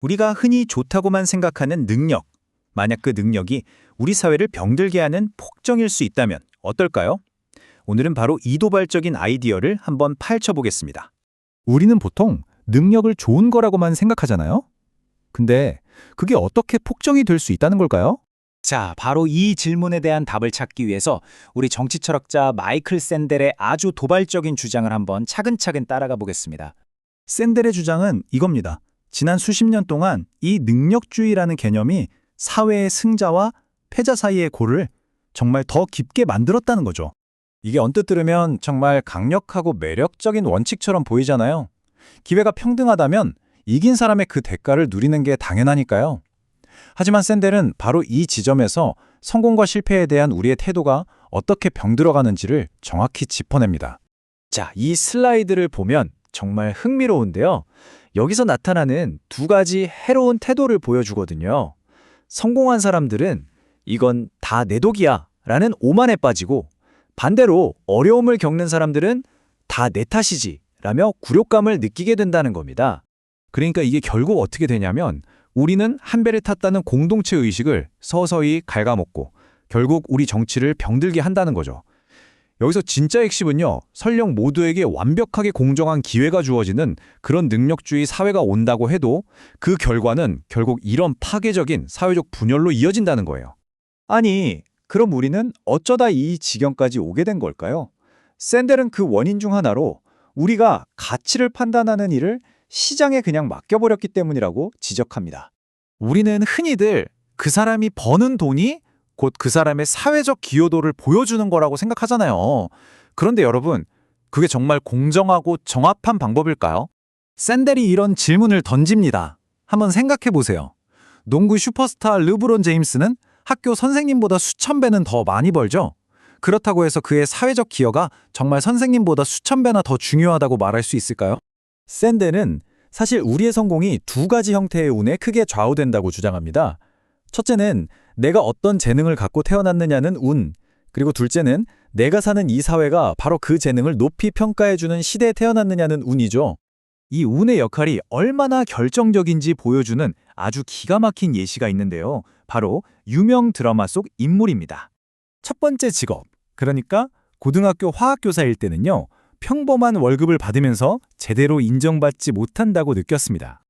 우리가 흔히 좋다고만 생각하는 능력, 만약 그 능력이 우리 사회를 병들게 하는 폭정일 수 있다면 어떨까요? 오늘은 바로 이 도발적인 아이디어를 한번 파헤쳐 보겠습니다. 우리는 보통 능력을 좋은 거라고만 생각하잖아요? 근데 그게 어떻게 폭정이 될 수 있다는 걸까요? 자, 바로 이 질문에 대한 답을 찾기 위해서 우리 정치 철학자 마이클 샌델의 아주 도발적인 주장을 한번 차근차근 따라가 보겠습니다. 샌델의 주장은 이겁니다. 지난 수십 년 동안 이 능력주의라는 개념이 사회의 승자와 패자 사이의 골을 정말 더 깊게 만들었다는 거죠. 이게 언뜻 들으면 정말 강력하고 매력적인 원칙처럼 보이잖아요. 기회가 평등하다면 이긴 사람의 그 대가를 누리는 게 당연하니까요. 하지만 샌델은 바로 이 지점에서 성공과 실패에 대한 우리의 태도가 어떻게 병들어가는지를 정확히 짚어냅니다. 자, 이 슬라이드를 보면 정말 흥미로운데요. 여기서 나타나는 두 가지 해로운 태도를 보여주거든요. 성공한 사람들은 이건 다 내 독이야 라는 오만에 빠지고, 반대로 어려움을 겪는 사람들은 다 내 탓이지 라며 굴욕감을 느끼게 된다는 겁니다. 그러니까 이게 결국 어떻게 되냐면 우리는 한 배를 탔다는 공동체 의식을 서서히 갉아먹고 결국 우리 정치를 병들게 한다는 거죠. 여기서 진짜 핵심은요, 설령 모두에게 완벽하게 공정한 기회가 주어지는 그런 능력주의 사회가 온다고 해도 그 결과는 결국 이런 파괴적인 사회적 분열로 이어진다는 거예요. 아니, 그럼 우리는 어쩌다 이 지경까지 오게 된 걸까요? 샌델은 그 원인 중 하나로 우리가 가치를 판단하는 일을 시장에 그냥 맡겨버렸기 때문이라고 지적합니다. 우리는 흔히들 그 사람이 버는 돈이 곧 그 사람의 사회적 기여도를 보여주는 거라고 생각하잖아요. 그런데 여러분, 그게 정말 공정하고 정합한 방법일까요? 샌델이 이런 질문을 던집니다. 한번 생각해 보세요. 농구 슈퍼스타 르브론 제임스는 학교 선생님보다 수천 배는 더 많이 벌죠? 그렇다고 해서 그의 사회적 기여가 정말 선생님보다 수천 배나 더 중요하다고 말할 수 있을까요? 샌델은 사실 우리의 성공이 두 가지 형태의 운에 크게 좌우된다고 주장합니다. 첫째는 내가 어떤 재능을 갖고 태어났느냐는 운, 그리고 둘째는 내가 사는 이 사회가 바로 그 재능을 높이 평가해주는 시대에 태어났느냐는 운이죠. 이 운의 역할이 얼마나 결정적인지 보여주는 아주 기가 막힌 예시가 있는데요. 바로 유명 드라마 속 인물입니다. 첫 번째 직업, 그러니까 고등학교 화학교사일 때는요, 평범한 월급을 받으면서 제대로 인정받지 못한다고 느꼈습니다.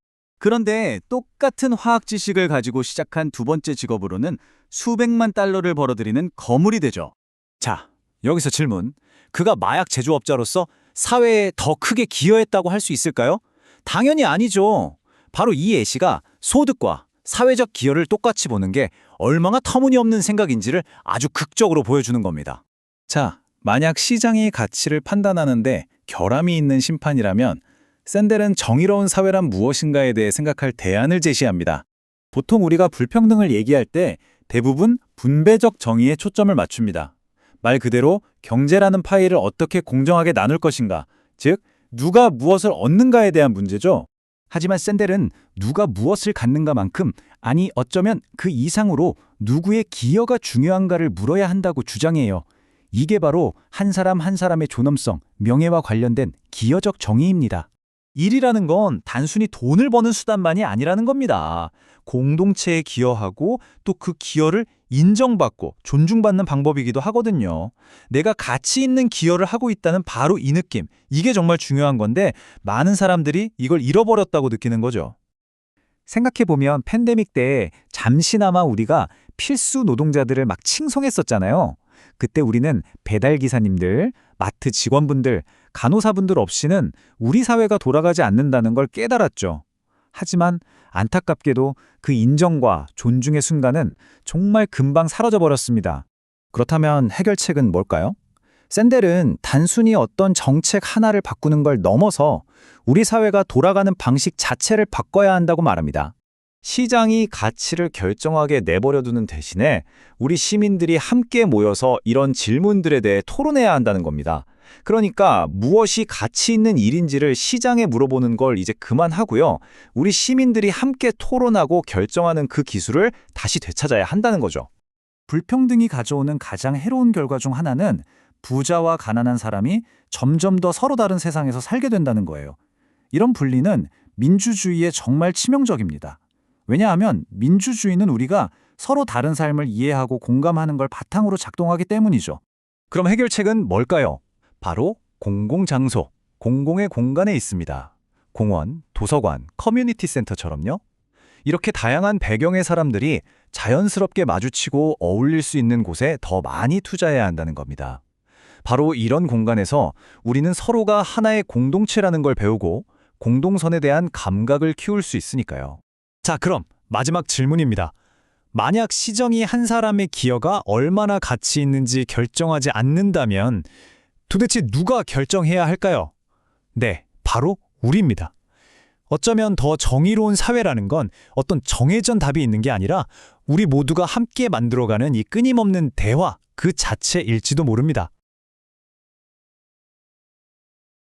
그런데 똑같은 화학 지식을 가지고 시작한 두 번째 직업으로는 수백만 달러를 벌어들이는 거물이 되죠. 자, 여기서 질문. 그가 마약 제조업자로서 사회에 더 크게 기여했다고 할 수 있을까요? 당연히 아니죠. 바로 이 예시가 소득과 사회적 기여를 똑같이 보는 게 얼마나 터무니없는 생각인지를 아주 극적으로 보여주는 겁니다. 자, 만약 시장이 가치를 판단하는데 결함이 있는 심판이라면 샌델은 정의로운 사회란 무엇인가에 대해 생각할 대안을 제시합니다. 보통 우리가 불평등을 얘기할 때 대부분 분배적 정의에 초점을 맞춥니다. 말 그대로 경제라는 파이를 어떻게 공정하게 나눌 것인가, 즉 누가 무엇을 얻는가에 대한 문제죠. 하지만 샌델은 누가 무엇을 갖는가만큼, 아니 어쩌면 그 이상으로 누구의 기여가 중요한가를 물어야 한다고 주장해요. 이게 바로 한 사람 한 사람의 존엄성, 명예와 관련된 기여적 정의입니다. 일이라는 건 단순히 돈을 버는 수단만이 아니라는 겁니다. 공동체에 기여하고 또 그 기여를 인정받고 존중받는 방법이기도 하거든요. 내가 가치 있는 기여를 하고 있다는 바로 이 느낌, 이게 정말 중요한 건데 많은 사람들이 이걸 잃어버렸다고 느끼는 거죠. 생각해보면 팬데믹 때 잠시나마 우리가 필수 노동자들을 막 칭송했었잖아요. 그때 우리는 배달기사님들, 마트 직원분들, 간호사분들 없이는 우리 사회가 돌아가지 않는다는 걸 깨달았죠. 하지만 안타깝게도 그 인정과 존중의 순간은 정말 금방 사라져버렸습니다. 그렇다면 해결책은 뭘까요? 샌델은 단순히 어떤 정책 하나를 바꾸는 걸 넘어서 우리 사회가 돌아가는 방식 자체를 바꿔야 한다고 말합니다. 시장이 가치를 결정하게 내버려두는 대신에 우리 시민들이 함께 모여서 이런 질문들에 대해 토론해야 한다는 겁니다. 그러니까 무엇이 가치 있는 일인지를 시장에 물어보는 걸 이제 그만하고요. 우리 시민들이 함께 토론하고 결정하는 그 기술을 다시 되찾아야 한다는 거죠. 불평등이 가져오는 가장 해로운 결과 중 하나는 부자와 가난한 사람이 점점 더 서로 다른 세상에서 살게 된다는 거예요. 이런 분리는 민주주의에 정말 치명적입니다. 왜냐하면 민주주의는 우리가 서로 다른 삶을 이해하고 공감하는 걸 바탕으로 작동하기 때문이죠. 그럼 해결책은 뭘까요? 바로 공공장소, 공공의 공간에 있습니다. 공원, 도서관, 커뮤니티 센터처럼요. 이렇게 다양한 배경의 사람들이 자연스럽게 마주치고 어울릴 수 있는 곳에 더 많이 투자해야 한다는 겁니다. 바로 이런 공간에서 우리는 서로가 하나의 공동체라는 걸 배우고 공동선에 대한 감각을 키울 수 있으니까요. 자, 그럼 마지막 질문입니다. 만약 시정이 한 사람의 기여가 얼마나 가치 있는지 결정하지 않는다면 도대체 누가 결정해야 할까요? 네, 바로 우리입니다. 어쩌면 더 정의로운 사회라는 건 어떤 정해진 답이 있는 게 아니라 우리 모두가 함께 만들어가는 이 끊임없는 대화 그 자체일지도 모릅니다.